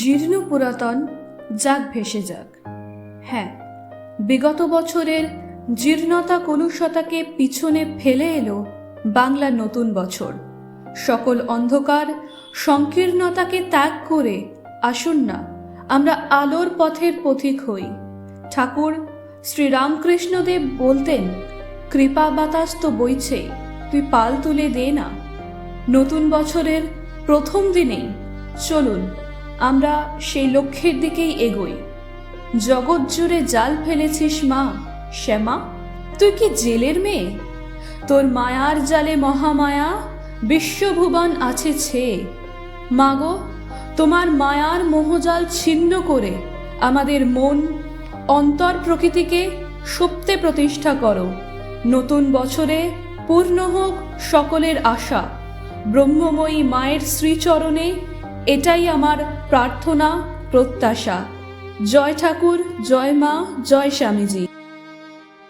জীর্ণ পুরাতন যাক ভেসে যাক। হ্যাঁ, বিগত বছরের জীর্ণতা কলুষতাকে পিছনে ফেলে এলো বাংলা নতুন বছর। সকল অন্ধকার সংকীর্ণতাকে ত্যাগ করে আসুন না আমরা আলোর পথের পথিক হই। ঠাকুর শ্রীরামকৃষ্ণদেব বলতেন, কৃপা বাতাস তো বইছে, তুই পাল তুলে দে না। নতুন বছরের প্রথম দিনেই চলুন আমরা সেই লক্ষ্যের দিকেই এগোই। জগৎ জুড়ে জাল ফেলেছিস মা শ্যামা, তুই কি জেলের মেয়ে? তোর মায়ার জালে মহামায়া বিশ্বভুবন আছে ছেয়ে। মাগো, তোমার মায়ার মোহজাল ছিন্ন করে আমাদের মন অন্তর প্রকৃতিকে সুপ্তে প্রতিষ্ঠা করো। নতুন বছরে পূর্ণ হোক সকলের আশা। ব্রহ্মময়ী মায়ের শ্রীচরণে এটাই আমার প্রার্থনা, প্রত্যাশা। জয় ঠাকুর, জয় মা, জয় স্বামীজি।